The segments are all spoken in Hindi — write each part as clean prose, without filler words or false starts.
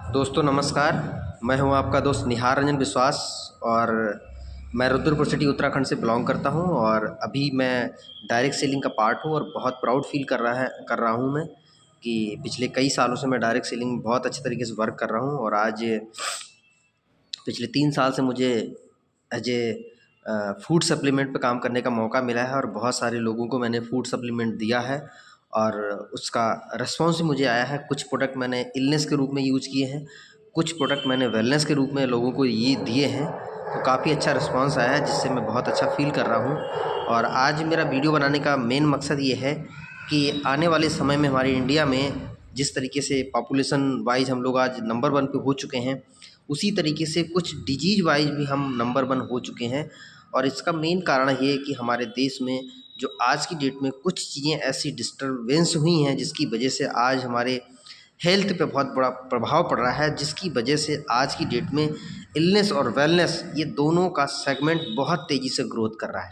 दोस्तों नमस्कार। मैं हूं आपका दोस्त निहार रंजन विश्वास और मैं रुद्रपुर सिटी उत्तराखंड से बिलोंग करता हूं और अभी मैं डायरेक्ट सेलिंग का पार्ट हूं और बहुत प्राउड फील कर रहा हूं मैं कि पिछले कई सालों से मैं डायरेक्ट सेलिंग में बहुत अच्छे तरीके से वर्क कर रहा हूं और आज पिछले 3 साल से मुझे एज ए फूड सप्लीमेंट पे काम करने का मौका मिला है और बहुत सारे लोगों को मैंने फूड सप्लीमेंट दिया है और उसका रिस्पॉन्स मुझे आया है। कुछ प्रोडक्ट मैंने इलनेस के रूप में यूज किए हैं, कुछ प्रोडक्ट मैंने वेलनेस के रूप में लोगों को ये दिए हैं, तो काफ़ी अच्छा रिस्पॉन्स आया है जिससे मैं बहुत अच्छा फील कर रहा हूँ। और आज मेरा वीडियो बनाने का मेन मकसद ये है कि आने वाले समय में हमारे इंडिया में जिस तरीके से पॉपुलेशन वाइज हम लोग आज नंबर 1 पे हो चुके हैं, उसी तरीके से कुछ डिजीज वाइज भी हम नंबर 1 हो चुके हैं। और इसका मेन कारण ये है कि हमारे देश में जो आज की डेट में कुछ चीज़ें ऐसी डिस्टरबेंस हुई हैं जिसकी वजह से आज हमारे हेल्थ पे बहुत बड़ा प्रभाव पड़ रहा है, जिसकी वजह से आज की डेट में इलनेस और वेलनेस ये दोनों का सेगमेंट बहुत तेज़ी से ग्रोथ कर रहा है।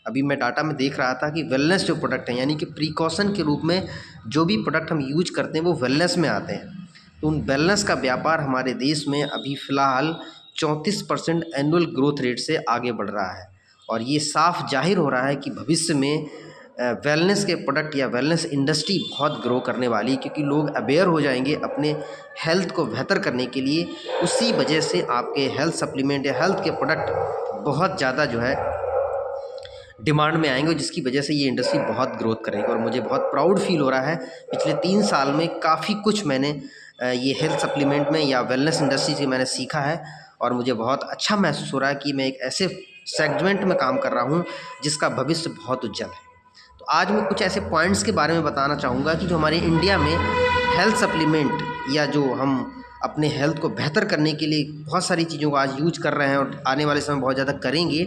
अभी मैं डाटा में देख रहा था कि वेलनेस जो प्रोडक्ट हैं यानी कि प्रिकॉशन के रूप में जो भी प्रोडक्ट हम यूज करते हैं वो वेलनेस में आते हैं, तो उन वेलनेस का व्यापार हमारे देश में अभी फ़िलहाल 34% एनुअल ग्रोथ रेट से आगे बढ़ रहा है। और ये साफ जाहिर हो रहा है कि भविष्य में वेलनेस के प्रोडक्ट या वेलनेस इंडस्ट्री बहुत ग्रो करने वाली है, क्योंकि लोग अवेयर हो जाएंगे अपने हेल्थ को बेहतर करने के लिए। उसी वजह से आपके हेल्थ सप्लीमेंट या हेल्थ के प्रोडक्ट बहुत ज़्यादा जो है डिमांड में आएंगे, जिसकी वजह से ये इंडस्ट्री बहुत ग्रोथ करेगी। और मुझे बहुत प्राउड फील हो रहा है, पिछले 3 साल में काफ़ी कुछ मैंने ये हेल्थ सप्लीमेंट में या वेलनेस इंडस्ट्री से मैंने सीखा है और मुझे बहुत अच्छा महसूस हो रहा है कि मैं एक ऐसे सेगमेंट में काम कर रहा हूँ जिसका भविष्य बहुत उज्जवल है। तो आज मैं कुछ ऐसे पॉइंट्स के बारे में बताना चाहूँगा कि जो हमारे इंडिया में हेल्थ सप्लीमेंट या जो हम अपने हेल्थ को बेहतर करने के लिए बहुत सारी चीज़ों को आज यूज कर रहे हैं और आने वाले समय बहुत ज़्यादा करेंगे,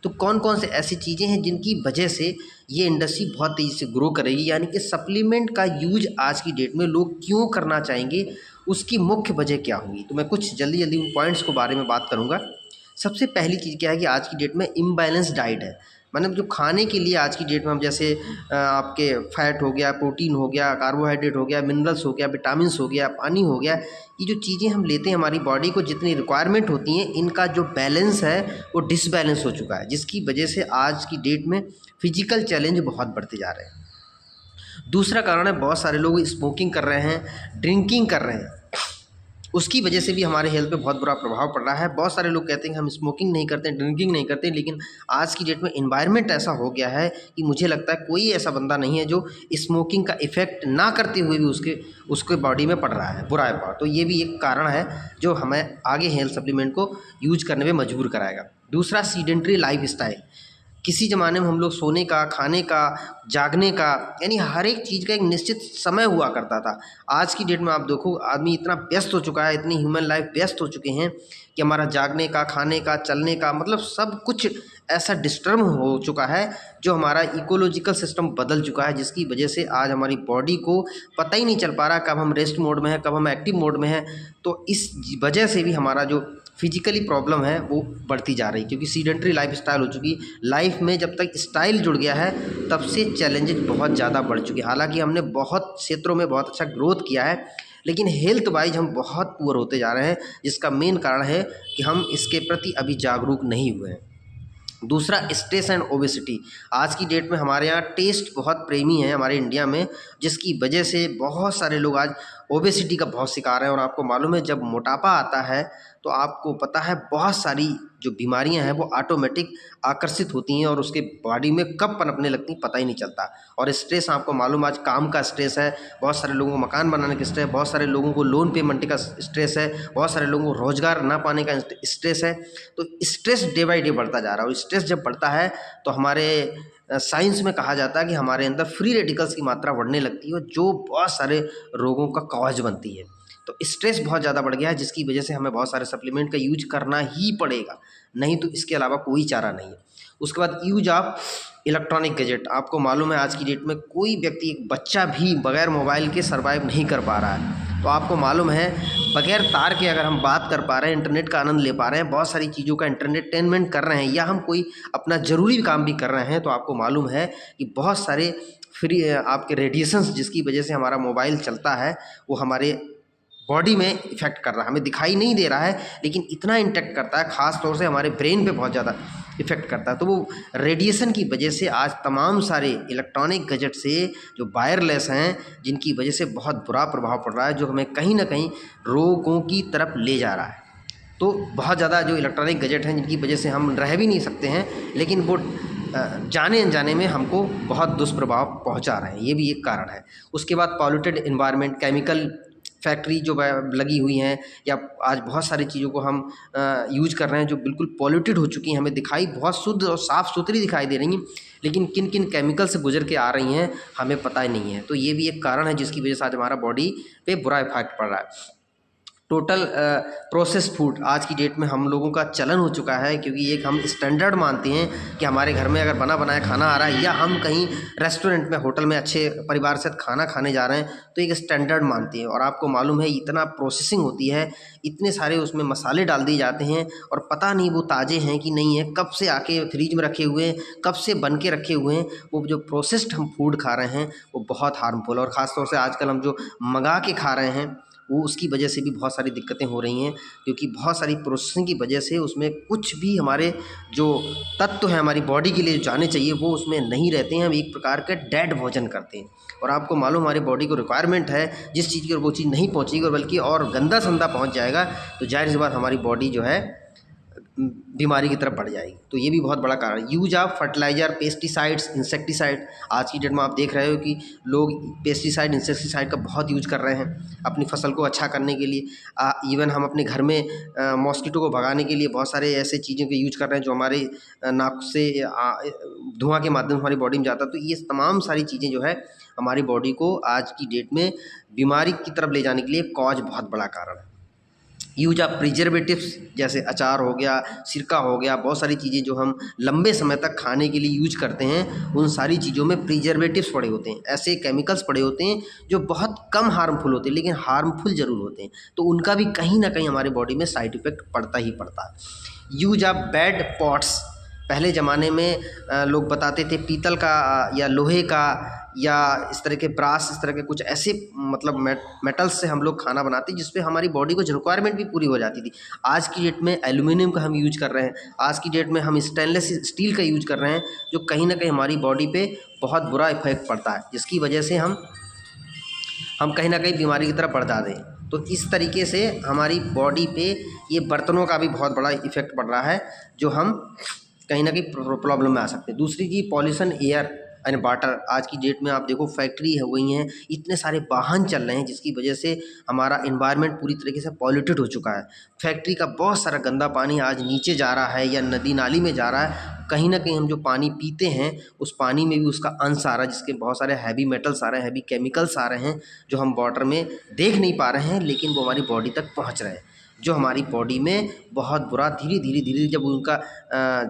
तो कौन कौन से ऐसी चीज़ें हैं जिनकी वजह से ये इंडस्ट्री बहुत तेज़ी से ग्रो करेगी, यानी कि सप्लीमेंट का यूज आज की डेट में लोग क्यों करना चाहेंगे, उसकी मुख्य वजह क्या होगी। तो मैं कुछ जल्दी जल्दी उन पॉइंट्स के बारे में बात करूँगा। सबसे पहली चीज़ क्या है कि आज की डेट में इम्बैलेंस डाइट है। मतलब जो खाने के लिए आज की डेट में हम जैसे आपके फैट हो गया, प्रोटीन हो गया, कार्बोहाइड्रेट हो गया, मिनरल्स हो गया, विटामिन्स हो गया, पानी हो गया, ये जो चीज़ें हम लेते हैं हमारी बॉडी को जितनी रिक्वायरमेंट होती हैं, इनका जो बैलेंस है वो डिसबैलेंस हो चुका है, जिसकी वजह से आज की डेट में फिजिकल चैलेंज बहुत बढ़ते जा रहे हैं। दूसरा कारण है बहुत सारे लोग स्मोकिंग कर रहे हैं, ड्रिंकिंग कर रहे हैं, उसकी वजह से भी हमारे हेल्थ पे बहुत बुरा प्रभाव पड़ रहा है। बहुत सारे लोग कहते हैं कि हम स्मोकिंग नहीं करते, ड्रिंकिंग नहीं करते, लेकिन आज की डेट में एनवायरनमेंट ऐसा हो गया है कि मुझे लगता है कोई ऐसा बंदा नहीं है जो स्मोकिंग का इफ़ेक्ट ना करते हुए भी उसके बॉडी में पड़ रहा है बुरा प्रभाव। तो ये भी एक कारण है जो हमें आगे हेल्थ सप्लीमेंट को यूज करने में मजबूर कराएगा। दूसरा, सीडेंट्री लाइफ स्टाइल। किसी ज़माने में हम लोग सोने का, खाने का, जागने का, यानी हर एक चीज़ का एक निश्चित समय हुआ करता था। आज की डेट में आप देखो आदमी इतना व्यस्त हो चुका है, इतनी ह्यूमन लाइफ व्यस्त हो चुके हैं कि हमारा जागने का, खाने का, चलने का, मतलब सब कुछ ऐसा डिस्टर्ब हो चुका है, जो हमारा इकोलॉजिकल सिस्टम बदल चुका है, जिसकी वजह से आज हमारी बॉडी को पता ही नहीं चल पा रहा कब हम रेस्ट मोड में हैं, कब हम एक्टिव मोड में हैं। तो इस वजह से भी हमारा जो फिजिकली प्रॉब्लम है वो बढ़ती जा रही, क्योंकि सीडेंट्री लाइफ स्टाइल हो चुकी। लाइफ में जब तक स्टाइल जुड़ गया है तब से चैलेंजेस बहुत ज़्यादा बढ़ चुके हैं। हालांकि हमने बहुत क्षेत्रों में बहुत अच्छा ग्रोथ किया है, लेकिन हेल्थ वाइज हम बहुत पुअर होते जा रहे हैं, जिसका मेन कारण है कि हम इसके प्रति अभी जागरूक नहीं हुए हैं। दूसरा, स्ट्रेस एंड ओबेसिटी। आज की डेट में हमारे यहाँ टेस्ट बहुत प्रेमी है हमारे इंडिया में, जिसकी वजह से बहुत सारे लोग आज ओबेसिटी का बहुत शिकार हैं। और आपको मालूम है जब मोटापा आता है तो आपको पता है बहुत सारी जो बीमारियां हैं वो ऑटोमेटिक आकर्षित होती हैं और उसके बॉडी में कब पनपने लगती पता ही नहीं चलता। और स्ट्रेस आपको मालूम, आज काम का स्ट्रेस है, बहुत सारे लोगों को मकान बनाने का स्ट्रेस है, बहुत सारे लोगों को लोन पेमेंट का स्ट्रेस है, बहुत सारे लोगों को रोजगार ना पाने का स्ट्रेस है। तो स्ट्रेस डे बाई डे बढ़ता जा रहा है और स्ट्रेस जब बढ़ता है तो हमारे साइंस में कहा जाता है कि हमारे अंदर फ्री रेडिकल्स की मात्रा बढ़ने लगती है, जो बहुत सारे रोगों का कॉज बनती है। तो स्ट्रेस बहुत ज़्यादा बढ़ गया है, जिसकी वजह से हमें बहुत सारे सप्लीमेंट का यूज करना ही पड़ेगा, नहीं तो इसके अलावा कोई चारा नहीं है। उसके बाद यूज ऑफ इलेक्ट्रॉनिक गैजेट। आपको मालूम है आज की डेट में कोई व्यक्ति, एक बच्चा भी बगैर मोबाइल के सर्वाइव नहीं कर पा रहा है। तो आपको मालूम है बगैर तार के अगर हम बात कर पा रहे हैं, इंटरनेट का आनंद ले पा रहे हैं, बहुत सारी चीज़ों का एंटरटेनमेंट कर रहे हैं, या हम कोई अपना ज़रूरी काम भी कर रहे हैं, तो आपको मालूम है कि बहुत सारे फ्री आपके रेडिएशंस जिसकी वजह से हमारा मोबाइल चलता है वो हमारे बॉडी में इफ़ेक्ट कर रहा है, हमें दिखाई नहीं दे रहा है लेकिन इतना इंटैक्ट करता है, ख़ास तौर से हमारे ब्रेन पे बहुत ज़्यादा इफ़ेक्ट करता है। तो वो रेडिएशन की वजह से आज तमाम सारे इलेक्ट्रॉनिक गैजेट से जो वायरलेस हैं, जिनकी वजह से बहुत बुरा प्रभाव पड़ रहा है, जो हमें कहीं ना कहीं रोगों की तरफ ले जा रहा है। तो बहुत ज़्यादा जो इलेक्ट्रॉनिक गैजेट हैं जिनकी वजह से हम रह भी नहीं सकते हैं, लेकिन वो जाने अनजाने में हमको बहुत दुष्प्रभाव पहुंचा रहे हैं, ये भी एक कारण है। उसके बाद पॉल्यूटेड इन्वायरमेंट, केमिकल फैक्ट्री जो लगी हुई हैं, या आज बहुत सारी चीज़ों को हम यूज कर रहे हैं जो बिल्कुल पॉल्यूटेड हो चुकी हैं, हमें दिखाई बहुत शुद्ध और साफ़ सुथरी दिखाई दे रही हैं, लेकिन किन किन केमिकल से गुजर के आ रही हैं हमें पता ही नहीं है। तो ये भी एक कारण है जिसकी वजह से आज हमारा बॉडी पे बुरा इफेक्ट पड़ रहा है। टोटल प्रोसेस्ड फूड आज की डेट में हम लोगों का चलन हो चुका है, क्योंकि एक हम स्टैंडर्ड मानते हैं कि हमारे घर में अगर बना बनाया खाना आ रहा है, या हम कहीं रेस्टोरेंट में, होटल में अच्छे परिवार से खाना खाने जा रहे हैं, तो एक स्टैंडर्ड मानते हैं। और आपको मालूम है इतना प्रोसेसिंग होती है, इतने सारे उसमें मसाले डाल दिए जाते हैं, और पता नहीं वो ताज़े हैं कि नहीं है, कब से आके फ्रिज में रखे हुए हैं, कब से बन के रखे हुए हैं। वो जो प्रोसेस्ड हम फूड खा रहे हैं वो बहुत हार्मफुल, और ख़ास तौर से आजकल हम जो मंगा के खा रहे हैं वो उसकी वजह से भी बहुत सारी दिक्कतें हो रही हैं, क्योंकि बहुत सारी प्रोसेसिंग की वजह से उसमें कुछ भी हमारे जो तत्व हैं हमारी बॉडी के लिए जो जाने चाहिए वो उसमें नहीं रहते हैं। हम एक प्रकार का डेड भोजन करते हैं, और आपको मालूम हमारी बॉडी को रिक्वायरमेंट है, जिस चीज़ की वो चीज़ नहीं पहुँचेगी और बल्कि और गंदा संदा पहुँच जाएगा, तो जाहिर सी बात हमारी बॉडी जो है बीमारी की तरफ बढ़ जाएगी। तो ये भी बहुत बड़ा कारण है। Use of fertiliser, pesticides, insecticide, आज की डेट में आप देख रहे हो कि लोग पेस्टिसाइड, इंसेक्टिसाइड का बहुत यूज कर रहे हैं अपनी फसल को अच्छा करने के लिए। इवन हम अपने घर में मॉस्किटो को भगाने के लिए बहुत सारे ऐसे चीज़ों के यूज कर रहे हैं जो हमारे नाक से धुआं के माध्यम से हमारी बॉडी में जाता है। तो ये तमाम सारी चीज़ें जो है हमारी बॉडी को आज की डेट में बीमारी की तरफ ले जाने के लिए कॉज बहुत बड़ा कारण है। यूज ऑफ प्रिजर्वेटिव्स, जैसे अचार हो गया, सिरका हो गया, बहुत सारी चीज़ें जो हम लंबे समय तक खाने के लिए यूज करते हैं, उन सारी चीज़ों में प्रिजर्वेटिव्स पड़े होते हैं, ऐसे केमिकल्स पड़े होते हैं जो बहुत कम हार्मफुल होते हैं लेकिन हार्मफुल ज़रूर होते हैं। तो उनका भी कहीं ना कहीं हमारी बॉडी में साइड इफ़ेक्ट पड़ता ही पड़ता है। यूज ऑफ बैड पॉट्स, पहले ज़माने में लोग बताते थे पीतल का या लोहे का या इस तरह के ब्रास, इस तरह के कुछ ऐसे मतलब मेटल्स से हम लोग खाना बनाते जिस पे हमारी बॉडी को रिक्वायरमेंट भी पूरी हो जाती थी। आज की डेट में एल्यूमिनियम का हम यूज कर रहे हैं, आज की डेट में हम स्टेनलेस स्टील का यूज कर रहे हैं, जो कहीं ना कहीं हमारी बॉडी पे बहुत बुरा इफेक्ट पड़ता है, जिसकी वजह से हम कहीं ना कहीं बीमारी की तरफ बढ़ जाते हैं। तो इस तरीके से हमारी बॉडी पे ये बर्तनों का भी बहुत बड़ा इफेक्ट पड़ रहा है, जो हम कहीं ना कहीं प्रॉब्लम में आ सकते हैं। दूसरी चीज़ पॉल्यूशन एयर एंड वाटर, आज की डेट में आप देखो फैक्ट्री हो गई हैं, इतने सारे वाहन चल रहे हैं जिसकी वजह से हमारा इन्वायरमेंट पूरी तरीके से पॉल्यूटेड हो चुका है। फैक्ट्री का बहुत सारा गंदा पानी आज नीचे जा रहा है या नदी नाली में जा रहा है। कहीं ना कहीं हम जो पानी पीते हैं उस पानी में भी उसका अंश आ रहा है, जिसके बहुत सारे हैवी मेटल्स आ रहे हैं, हैवी केमिकल्स आ रहे हैं, जो हम वाटर में देख नहीं पा रहे हैं लेकिन वो हमारी बॉडी तक पहुँच रहे हैं, जो हमारी बॉडी में बहुत बुरा धीरे धीरे धीरे जब उनका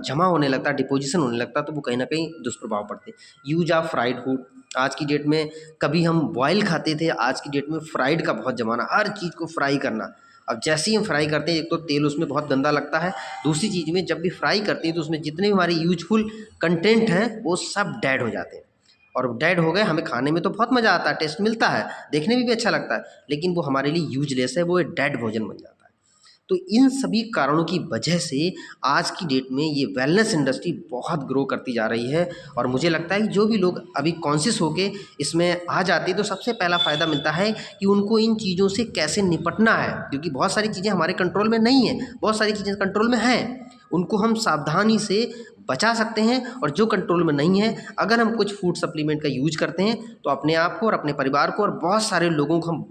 जमा होने लगता है, डिपोजिशन होने लगता है, तो वो कहीं ना कहीं दुष्प्रभाव पड़ते हैं। यूज ऑफ फ्राइड फूड, आज की डेट में कभी हम बॉयल खाते थे, आज की डेट में फ्राइड का बहुत ज़माना, हर चीज़ को फ्राई करना। अब जैसे ही हम फ्राई करते हैं, एक तो तेल उसमें बहुत गंदा लगता है, दूसरी चीज़ में जब भी फ्राई करते हैं तो उसमें जितने भी हमारे यूजफुल कंटेंट हैं वो सब डेड हो जाते हैं, और डेड हो गए। हमें खाने में तो बहुत मज़ा आता है, टेस्ट मिलता है, देखने में भी अच्छा लगता है, लेकिन वो हमारे लिए यूजलेस है, वो एक डेड भोजन बन जाता है। तो इन सभी कारणों की वजह से आज की डेट में ये वेलनेस इंडस्ट्री बहुत ग्रो करती जा रही है, और मुझे लगता है कि जो भी लोग अभी कॉन्शियस होके इसमें आ जाते हैं तो सबसे पहला फ़ायदा मिलता है कि उनको इन चीज़ों से कैसे निपटना है, क्योंकि बहुत सारी चीज़ें हमारे कंट्रोल में नहीं है, बहुत सारी चीज़ें कंट्रोल में हैं, उनको हम सावधानी से बचा सकते हैं। और जो कंट्रोल में नहीं है, अगर हम कुछ फूड सप्लीमेंट का यूज करते हैं तो अपने आप को और अपने परिवार को और बहुत सारे लोगों को हम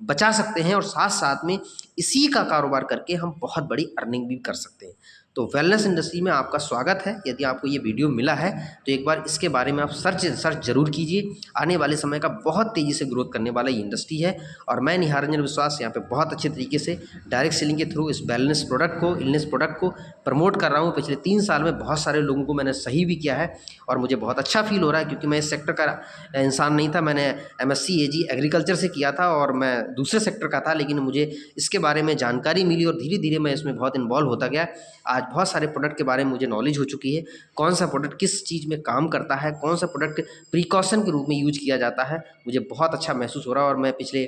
बचा सकते हैं, और साथ साथ में इसी का कारोबार करके हम बहुत बड़ी अर्निंग भी कर सकते हैं। तो वेलनेस इंडस्ट्री में आपका स्वागत है। यदि आपको ये वीडियो मिला है तो एक बार इसके बारे में आप सर्च जरूर कीजिए। आने वाले समय का बहुत तेज़ी से ग्रोथ करने वाला ये इंडस्ट्री है, और मैं निहार रंजन विश्वास यहाँ पे बहुत अच्छे तरीके से डायरेक्ट सेलिंग के थ्रू इस वेलनेस प्रोडक्ट को, इलनेस प्रोडक्ट को प्रमोट कर रहा हूँ। पिछले 3 साल में बहुत सारे लोगों को मैंने सही भी किया है, और मुझे बहुत अच्छा फील हो रहा है, क्योंकि मैं इस सेक्टर का इंसान नहीं था। मैंने MSc AG एग्रीकल्चर से किया था और मैं दूसरे सेक्टर का था, लेकिन मुझे इसके बारे में जानकारी मिली और धीरे धीरे मैं इसमें बहुत इन्वॉल्व होता गया। आज बहुत सारे प्रोडक्ट के बारे में मुझे नॉलेज हो चुकी है, कौन सा प्रोडक्ट किस चीज़ में काम करता है, कौन सा प्रोडक्ट प्रिकॉशन के रूप में यूज किया जाता है। मुझे बहुत अच्छा महसूस हो रहा है, और मैं पिछले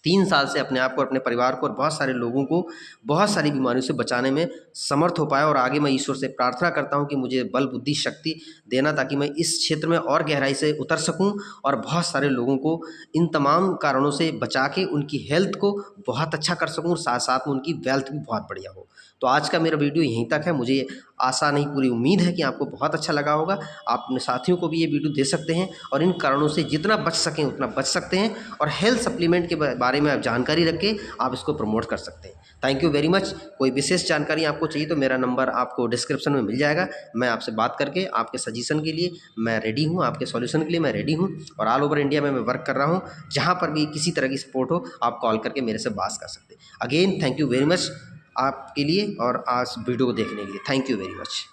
3 साल से अपने आप को, अपने परिवार को और बहुत सारे लोगों को बहुत सारी बीमारियों से बचाने में समर्थ हो पाया। और आगे मैं ईश्वर से प्रार्थना करता हूँ कि मुझे बल, बुद्धि, शक्ति देना, ताकि मैं इस क्षेत्र में और गहराई से उतर सकूँ और बहुत सारे लोगों को इन तमाम कारणों से बचा के उनकी हेल्थ को बहुत अच्छा कर सकूँ और साथ साथ में उनकी वेल्थ भी बहुत बढ़िया हो। तो आज का मेरा वीडियो यहीं तक है। मुझे आशा नहीं, पूरी उम्मीद है कि आपको बहुत अच्छा लगा होगा। आप अपने साथियों को भी ये वीडियो दे सकते हैं और इन कारणों से जितना बच सकें उतना बच सकते हैं, और हेल्थ सप्लीमेंट के बारे में आप जानकारी रख के आप इसको प्रमोट कर सकते हैं। Thank you very much. कोई विशेष जानकारी आपको चाहिए तो मेरा नंबर आपको डिस्क्रिप्शन में मिल जाएगा। मैं आपसे बात करके आपके सजेशन के लिए मैं रेडी हूँ, आपके सॉल्यूशन के लिए मैं रेडी हूँ, और ऑल ओवर इंडिया में मैं वर्क कर रहा हूँ। जहाँ पर भी किसी तरह की सपोर्ट हो, आप कॉल करके मेरे से बात कर सकते हैं। Again thank you very much आपके लिए और आज वीडियो को देखने के लिए। Thank you very much.